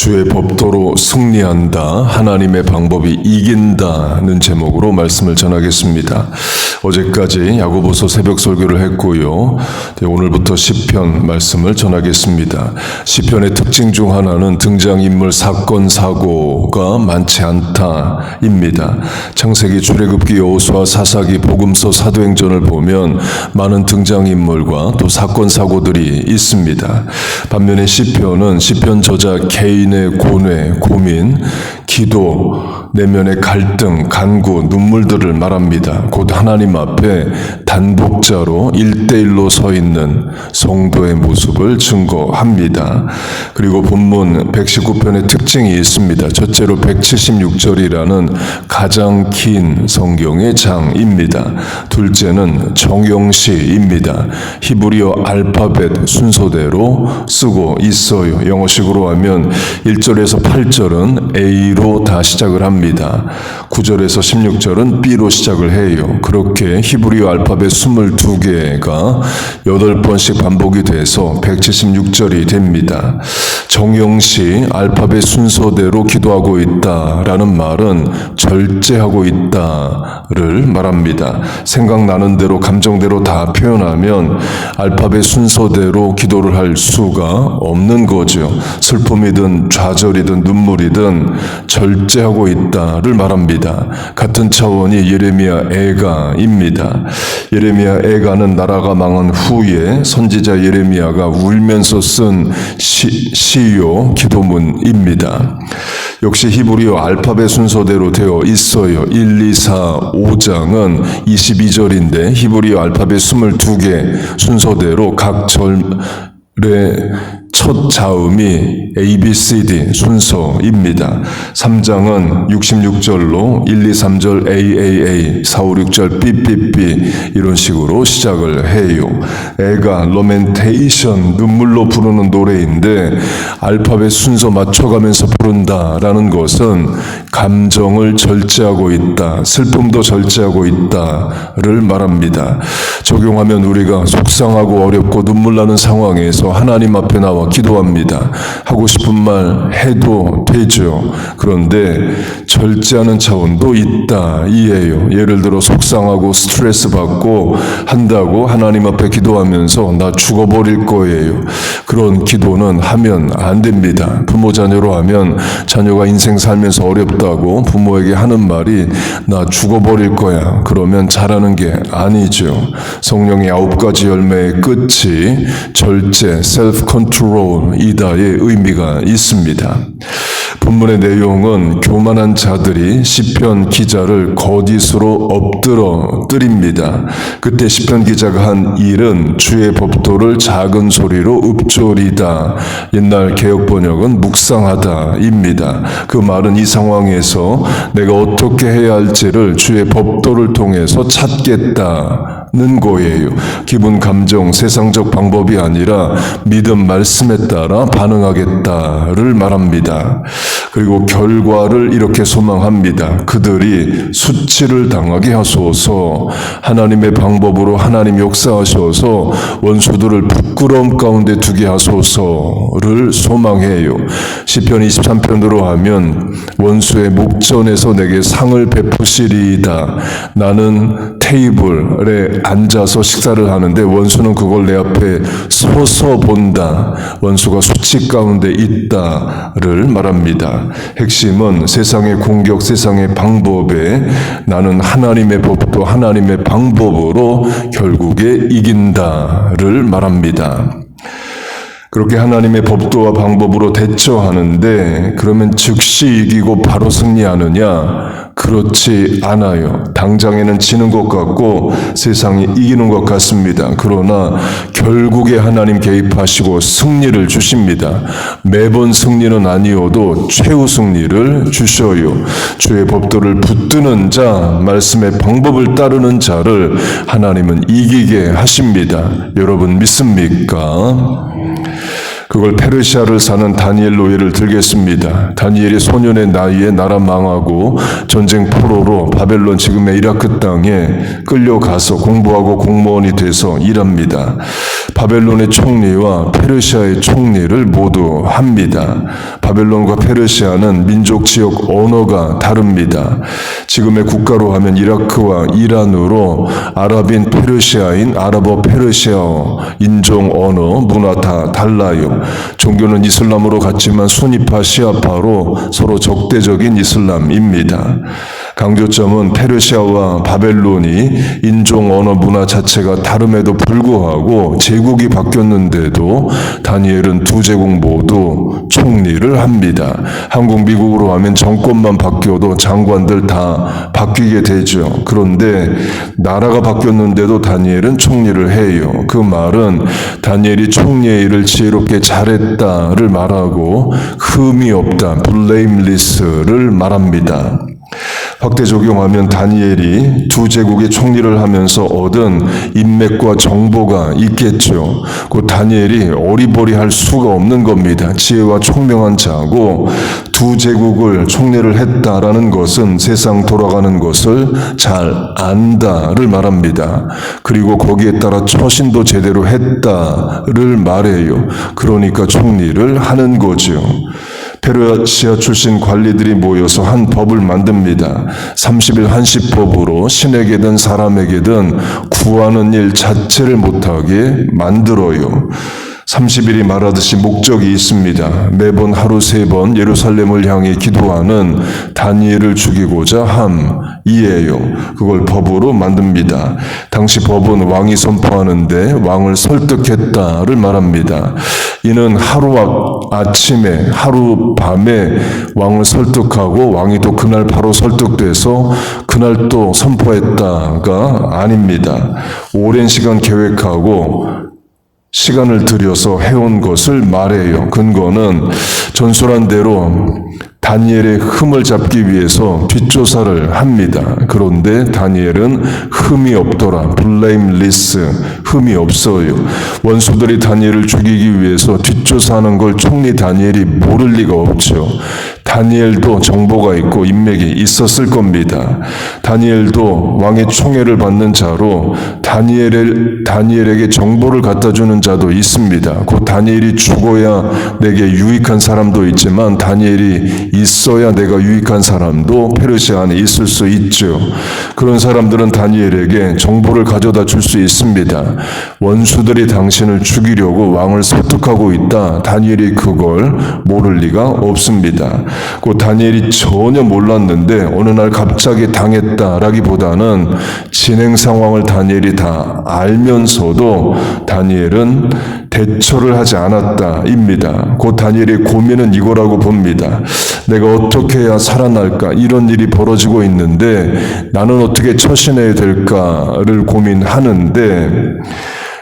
주의 법도로 승리한다. 하나님의 방법이 이긴다는 제목으로 말씀을 전하겠습니다. 어제까지 야고보서 새벽 설교를 했고요. 오늘부터 시편 말씀을 전하겠습니다. 시편의 특징 중 하나는 등장인물 사건 사고가 많지 않다입니다. 창세기, 출애굽기, 여호수아, 사사기, 복음서, 사도행전을 보면 많은 등장인물과 또 사건 사고들이 있습니다. 반면에 시편은 시편 저자 개인의 고뇌, 고민, 기도, 내면의 갈등, 간구, 눈물들을 말합니다. 곧 하나님 앞에 단독자로 1대1로 서 있는 성도의 모습을 증거합니다. 그리고 본문 119편의 특징이 있습니다. 첫째로 176절이라는 가장 긴 성경의 장입니다. 둘째는 정형시입니다. 히브리어 알파벳 순서대로 쓰고 있어요. 영어식으로 하면 1절에서 8절은 A로 다 시작을 합니다. 9절에서 16절은 B로 시작을 해요. 그렇게 히브리어 알파벳 22개가 8번씩 반복이 돼서 176절이 됩니다. 정형시 알파벳 순서대로 기도하고 있다라는 말은 절제하고 있다를 말합니다. 생각나는 대로 감정대로 다 표현하면 알파벳 순서대로 기도를 할 수가 없는 거죠. 슬픔이든 좌절이든 눈물이든 절제하고 있다를 말합니다. 같은 차원이 예레미야 애가입니다. 예레미야 애가는 나라가 망한 후에 선지자 예레미야가 울면서 쓴 시요 기도문입니다. 역시 히브리어 알파벳 순서대로 되어 있어요. 1, 2, 4, 5장은 22절인데 히브리어 알파벳 22개 순서대로 각 절의 첫 자음이 A, B, C, D 순서입니다. 3장은 66절로 1, 2, 3절 A, A, A, 4, 5, 6절 B, B, B 이런 식으로 시작을 해요. 애가 러멘테이션 눈물로 부르는 노래인데 알파벳 순서 맞춰가면서 부른다라는 것은 감정을 절제하고 있다, 슬픔도 절제하고 있다를 말합니다. 적용하면 우리가 속상하고 어렵고 눈물 나는 상황에서 하나님 앞에 나와 기도합니다. 하고 싶은 말 해도 되죠. 그런데 절제하는 차원도 있다 이에요. 예를 들어 속상하고 스트레스 받고 한다고 하나님 앞에 기도하면서 나 죽어버릴 거예요. 그런 기도는 하면 안 됩니다. 부모 자녀로 하면 자녀가 인생 살면서 어렵다고 부모에게 하는 말이 나 죽어버릴 거야. 그러면 잘하는 게 아니죠. 성령의 9가지 열매의 끝이 절제, 셀프 컨트롤 이다의 의미가 있습니다. 본문의 내용은 교만한 자들이 시편 기자를 거짓으로 엎드러 뜨립니다. 그때 시편 기자가 한 일은 주의 법도를 작은 소리로 읊조리다. 옛날 개역 번역은 묵상하다입니다. 그 말은 이 상황에서 내가 어떻게 해야 할지를 주의 법도를 통해서 찾겠다는 거예요. 기분, 감정, 세상적 방법이 아니라 믿음, 말씀에 따라 반응하겠다를 말합니다. 그리고 결과를 이렇게 소망합니다. 그들이 수치를 당하게 하소서. 하나님의 방법으로 하나님 역사하셔서 원수들을 부끄러움 가운데 두게 하소서를 소망해요. 시편 23편으로 하면 원수의 목전에서 내게 상을 베푸시리이다. 나는 테이블에 앉아서 식사를 하는데 원수는 그걸 내 앞에 서서 본다. 원수가 수치 가운데 있다를 말합니다. 핵심은 세상의 공격, 세상의 방법에 나는 하나님의 법도 하나님의 방법으로 결국에 이긴다를 말합니다. 그렇게 하나님의 법도와 방법으로 대처하는데 그러면 즉시 이기고 바로 승리하느냐? 그렇지 않아요. 당장에는 지는 것 같고 세상이 이기는 것 같습니다. 그러나 결국에 하나님 개입하시고 승리를 주십니다. 매번 승리는 아니어도 최후 승리를 주셔요. 주의 법도를 붙드는 자, 말씀의 방법을 따르는 자를 하나님은 이기게 하십니다. 여러분 믿습니까? 그걸 페르시아를 사는 다니엘로 예를 들겠습니다. 다니엘이 소년의 나이에 나라 망하고 전쟁 포로로 바벨론 지금의 이라크 땅에 끌려가서 공부하고 공무원이 돼서 일합니다. 바벨론의 총리와 페르시아의 총리를 모두 합니다. 바벨론과 페르시아는 민족 지역 언어가 다릅니다. 지금의 국가로 하면 이라크와 이란으로 아랍인 페르시아인 아랍어 페르시아어, 인종 언어, 문화 다 달라요. 종교는 이슬람으로 같지만 수니파 시아파로 서로 적대적인 이슬람입니다. 강조점은 페르시아와 바벨론이 인종 언어 문화 자체가 다름에도 불구하고 제국이 바뀌었는데도 다니엘은 두 제국 모두 총리를 합니다. 한국, 미국으로 하면 정권만 바뀌어도 장관들 다 바뀌게 되죠. 그런데 나라가 바뀌었는데도 다니엘은 총리를 해요. 그 말은 다니엘이 총리의 일을 지혜롭게 잘했다를 말하고 흠이 없다, blameless를 말합니다. 확대 적용하면 다니엘이 두 제국의 총리를 하면서 얻은 인맥과 정보가 있겠죠. 그 다니엘이 어리버리할 수가 없는 겁니다. 지혜와 총명한 자고 두 제국을 총리를 했다라는 것은 세상 돌아가는 것을 잘 안다를 말합니다. 그리고 거기에 따라 처신도 제대로 했다를 말해요. 그러니까 총리를 하는 거죠. 페르시아 출신 관리들이 모여서 한 법을 만듭니다. 30일 한시법으로 신에게든 사람에게든 구하는 일 자체를 못하게 만들어요. 30일이 말하듯이 목적이 있습니다. 매번 하루 3번 예루살렘을 향해 기도하는 다니엘을 죽이고자 함이에요. 그걸 법으로 만듭니다. 당시 법은 왕이 선포하는데 왕을 설득했다를 말합니다. 이는 하루 아침에 하루 밤에 왕을 설득하고 왕이 또 그날 바로 설득돼서 그날 또 선포했다가 아닙니다. 오랜 시간 계획하고 시간을 들여서 해온 것을 말해요. 근거는 전설한 대로 다니엘의 흠을 잡기 위해서 뒷조사를 합니다. 그런데 다니엘은 흠이 없더라. blameless, 흠이 없어요. 원수들이 다니엘을 죽이기 위해서 뒷조사하는 걸 총리 다니엘이 모를 리가 없죠. 다니엘도 정보가 있고 인맥이 있었을 겁니다. 다니엘도 왕의 총애를 받는 자로 다니엘에게 정보를 갖다 주는 자도 있습니다. 곧 다니엘이 죽어야 내게 유익한 사람도 있지만 다니엘이 있어야 내가 유익한 사람도 페르시아 안에 있을 수 있죠. 그런 사람들은 다니엘에게 정보를 가져다 줄 수 있습니다. 원수들이 당신을 죽이려고 왕을 설득하고 있다. 다니엘이 그걸 모를 리가 없습니다. 그 다니엘이 전혀 몰랐는데 어느 날 갑자기 당했다라기보다는 진행 상황을 다니엘이 다 알면서도 다니엘은 대처를 하지 않았다입니다. 곧 다니엘의 고민은 이거라고 봅니다. 내가 어떻게 해야 살아날까? 이런 일이 벌어지고 있는데 나는 어떻게 처신해야 될까를 고민하는데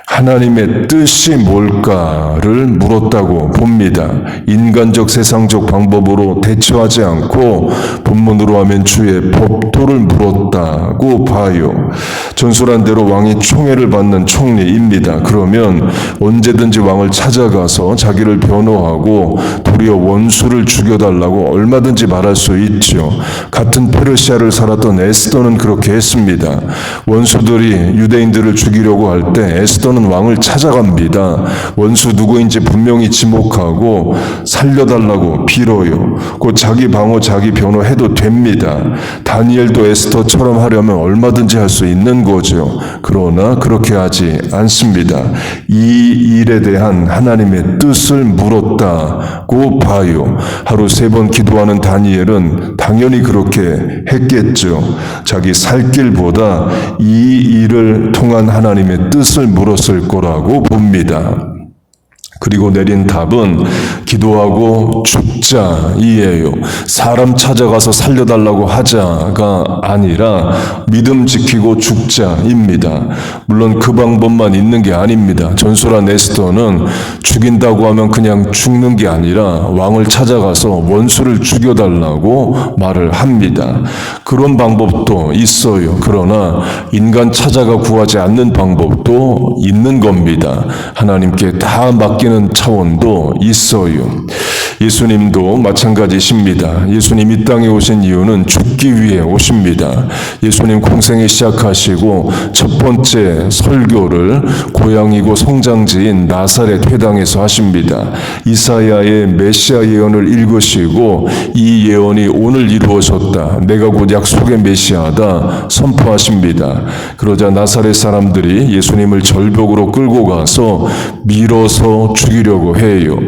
하나님의 뜻이 뭘까를 물었다고 봅니다. 인간적 세상적 방법으로 대처하지 않고 본문으로 하면 주의 법도를 물었다고 봐요. 전술한 대로 왕이 총애를 받는 총리입니다. 그러면 언제든지 왕을 찾아가서 자기를 변호하고 도리어 원수를 죽여달라고 얼마든지 말할 수 있죠. 같은 페르시아를 살았던 에스더는 그렇게 했습니다. 원수들이 유대인들을 죽이려고 할 때 에스더는 왕을 찾아갑니다. 원수 누구인지 분명히 지목하고 살려달라고 빌어요. 곧 자기 방어 자기 변호해도 됩니다. 다니엘도 에스더처럼 하려면 얼마든지 할 수 있는 거죠. 그러나 그렇게 하지 않습니다. 이 일에 대한 하나님의 뜻을 물었다고 봐요. 하루 3번 기도하는 다니엘은 당연히 그렇게 했겠죠. 자기 살 길보다 이 일을 통한 하나님의 뜻을 물었을 거라고 봅니다. 그리고 내린 답은 기도하고 죽자이에요. 사람 찾아가서 살려달라고 하자가 아니라 믿음 지키고 죽자입니다. 물론 그 방법만 있는 게 아닙니다. 전술한 에스더는 죽인다고 하면 그냥 죽는 게 아니라 왕을 찾아가서 원수를 죽여달라고 말을 합니다. 그런 방법도 있어요. 그러나 인간 찾아가 구하지 않는 방법도 있는 겁니다. 하나님께 다 맡긴 바뀌는 차원도 있어요. 예수님도 마찬가지십니다. 예수님 이 땅에 오신 이유는 죽기 위해 오십니다. 예수님 공생에 시작하시고 첫 번째 설교를 고향이고 성장지인 나사렛 회당에서 하십니다. 이사야의 메시아 예언을 읽으시고 이 예언이 오늘 이루어졌다. 내가 곧 약속의 메시아다 선포하십니다. 그러자 나사렛 사람들이 예수님을 절벽으로 끌고 가서 밀어서 죽이려고 해요.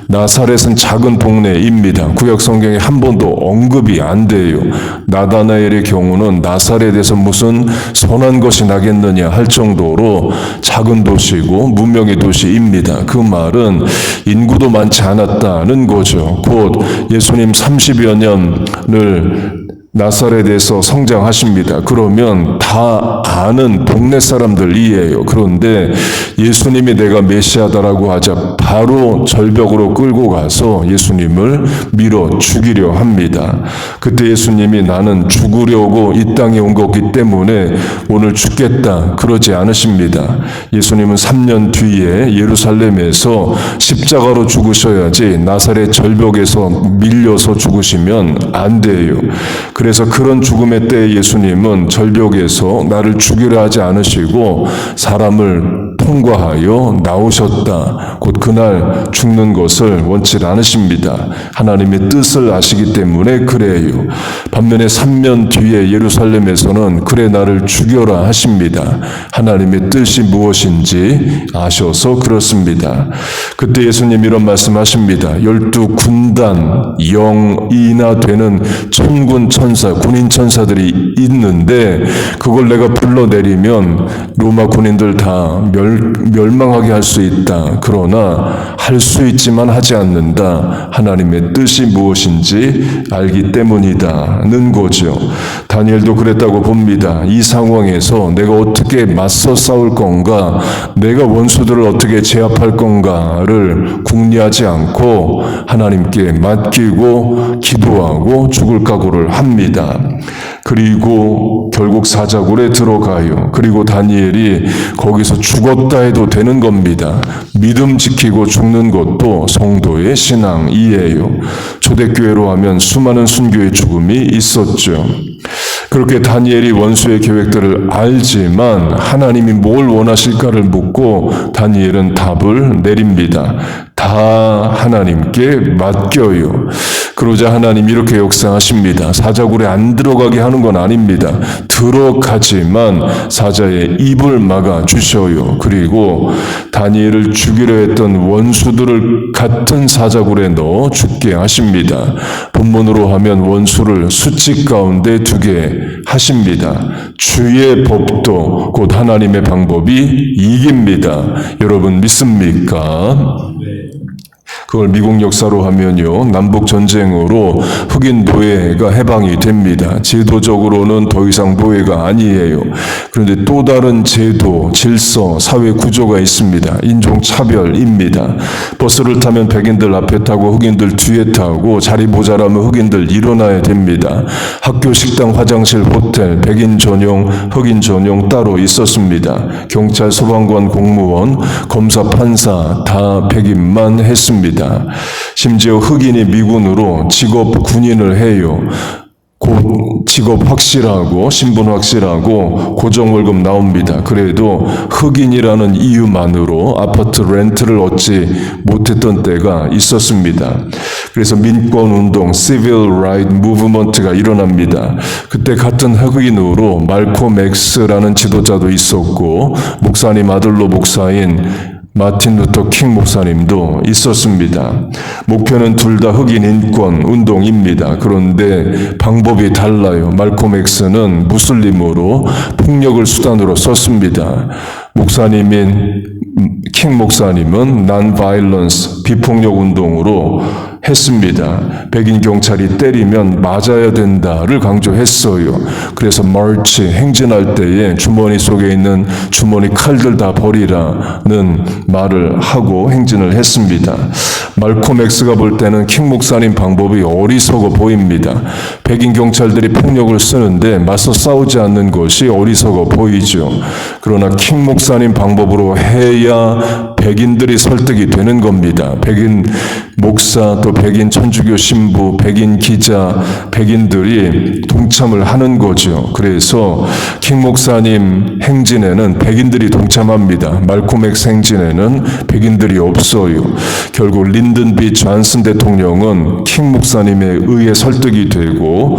나사렛은 작은 동네입니다. 구약 성경에 한 번도 언급이 안 돼요. 나다나엘의 경우는 나사렛에서 무슨 선한 것이 나겠느냐 할 정도로 작은 도시고 문명의 도시입니다. 그 말은 인구도 많지 않았다는 거죠. 곧 예수님 30여 년을 나사렛에서 성장하십니다. 그러면 다 아는 동네 사람들이에요. 그런데 예수님이 내가 메시아다라고 하자 바로 절벽으로 끌고 가서 예수님을 밀어 죽이려 합니다. 그때 예수님이 나는 죽으려고 이 땅에 온 거기 때문에 오늘 죽겠다 그러지 않으십니다. 예수님은 3년 뒤에 예루살렘에서 십자가로 죽으셔야지 나사렛 절벽에서 밀려서 죽으시면 안 돼요. 그래서 그런 죽음의 때에 예수님은 절벽에서 나를 죽이려 하지 않으시고 사람을 통과하여 나오셨다. 곧 그날 죽는 것을 원치 않으십니다. 하나님의 뜻을 아시기 때문에 그래요. 반면에 3년 뒤에 예루살렘에서는 그래 나를 죽여라 하십니다. 하나님의 뜻이 무엇인지 아셔서 그렇습니다. 그때 예수님 이런 말씀하십니다. 12군단 0이나 되는 천군 천사 군인 천사들이 있는데 그걸 내가 불러내리면 로마 군인들 다 멸망하게 할 수 있다. 그러나 할 수 있지만 하지 않는다. 하나님의 뜻이 무엇인지 알기 때문이다는 거죠. 다니엘도 그랬다고 봅니다. 이 상황에서 내가 어떻게 맞서 싸울 건가, 내가 원수들을 어떻게 제압할 건가를 궁리하지 않고 하나님께 맡기고 기도하고 죽을 각오를 합니다. 그리고 결국 사자굴에 들어가요. 그리고 다니엘이 거기서 죽었다 해도 되는 겁니다. 믿음 지키고 죽는 것도 성도의 신앙이에요. 초대교회로 하면 수많은 순교의 죽음이 있었죠. 그렇게 다니엘이 원수의 계획들을 알지만 하나님이 뭘 원하실까를 묻고 다니엘은 답을 내립니다. 다 하나님께 맡겨요. 그러자 하나님 이렇게 역사하십니다. 사자굴에 안 들어가게 하는 건 아닙니다. 들어가지만 사자의 입을 막아 주셔요. 그리고 다니엘을 죽이려 했던 원수들을 같은 사자굴에 넣어 죽게 하십니다. 본문으로 하면 원수를 수직 가운데 두게 하십니다. 주의 법도 곧 하나님의 방법이 이깁니다. 여러분 믿습니까? 그걸 미국 역사로 하면요, 남북 전쟁으로 흑인 노예가 해방이 됩니다. 제도적으로는 더 이상 노예가 아니에요. 그런데 또 다른 제도, 질서, 사회 구조가 있습니다. 인종 차별입니다. 버스를 타면 백인들 앞에 타고 흑인들 뒤에 타고 자리 모자라면 흑인들 일어나야 됩니다. 학교, 식당, 화장실, 호텔, 백인 전용, 흑인 전용 따로 있었습니다. 경찰, 소방관, 공무원, 검사, 판사 다 백인만 했습니다. 심지어 흑인이 미군으로 직업 군인을 해요. 곧 직업 확실하고 신분 확실하고 고정월급 나옵니다. 그래도 흑인이라는 이유만으로 아파트 렌트를 얻지 못했던 때가 있었습니다. 그래서 민권운동, Civil Rights Movement가 일어납니다. 그때 같은 흑인으로 말콤 X라는 지도자도 있었고 목사님 아들로 목사인 마틴 루터 킹 목사님도 있었습니다. 목표는 둘 다 흑인 인권 운동입니다. 그런데 방법이 달라요. 말콤 X는 무슬림으로 폭력을 수단으로 썼습니다. 목사님인 킹 목사님은 non-violence 비폭력 운동으로 했습니다. 백인 경찰이 때리면 맞아야 된다를 강조했어요. 그래서 마치 행진할 때에 주머니 속에 있는 주머니 칼들 다 버리라는 말을 하고 행진을 했습니다. 말콤 X가 볼 때는 킹 목사님 방법이 어리석어 보입니다. 백인 경찰들이 폭력을 쓰는데 맞서 싸우지 않는 것이 어리석어 보이죠. 그러나 킹 목사님 목사님 방법으로 해야 백인들이 설득이 되는 겁니다. 백인 목사, 또 백인 천주교 신부, 백인 기자, 백인들이 동참을 하는 거죠. 그래서 킹 목사님 행진에는 백인들이 동참합니다. 말콤 X 행진에는 백인들이 없어요. 결국 린든 B 존슨 대통령은 킹 목사님에 의해 설득이 되고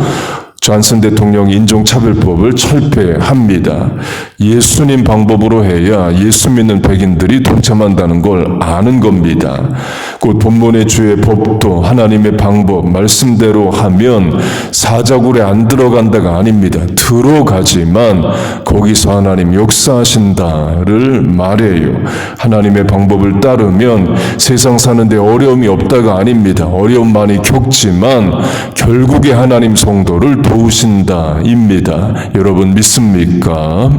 존슨 대통령 인종차별법을 철폐합니다. 예수님 방법으로 해야 예수 믿는 백인들이 동참한다는 걸 아는 겁니다. 곧 본문의 주의 법도 하나님의 방법, 말씀대로 하면 사자굴에 안 들어간다가 아닙니다. 들어가지만 거기서 하나님 역사하신다를 말해요. 하나님의 방법을 따르면 세상 사는데 어려움이 없다가 아닙니다. 어려움 많이 겪지만 결국에 하나님 성도를 도우신다입니다. 여러분 믿습니까?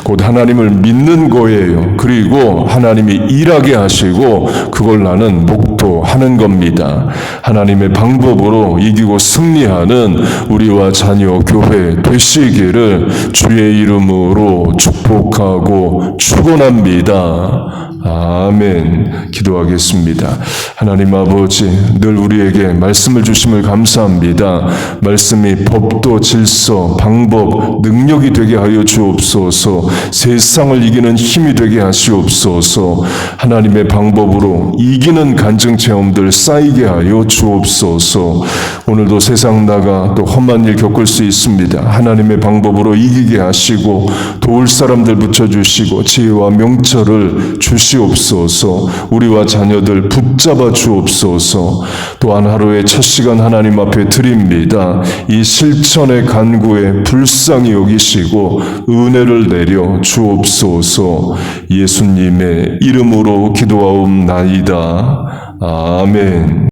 곧 하나님을 믿는 거예요. 그리고 하나님이 일하게 하시고 그걸 나는 목도하는 겁니다. 하나님의 방법으로 이기고 승리하는 우리와 자녀 교회 되시기를 주의 이름으로 축복하고 축원합니다. 아멘. 기도하겠습니다. 하나님 아버지, 늘 우리에게 말씀을 주심을 감사합니다. 말씀이 법도 질서, 방법, 능력이 되게 하여 주옵소서. 세상을 이기는 힘이 되게 하시옵소서. 하나님의 방법으로 이기는 간증 체험들 쌓이게 하여 주옵소서. 오늘도 세상 나가 또 험한 일 겪을 수 있습니다. 하나님의 방법으로 이기게 하시고 도울 사람들 붙여주시고 지혜와 명철을 주시옵소서. 우리와 자녀들 붙잡아 주옵소서. 또한 하루의 첫 시간 하나님 앞에 드립니다. 이 실천의 간구에 불쌍히 여기시고 은혜를 내려 주옵소서. 예수님의 이름으로 기도하옵나이다. 아멘.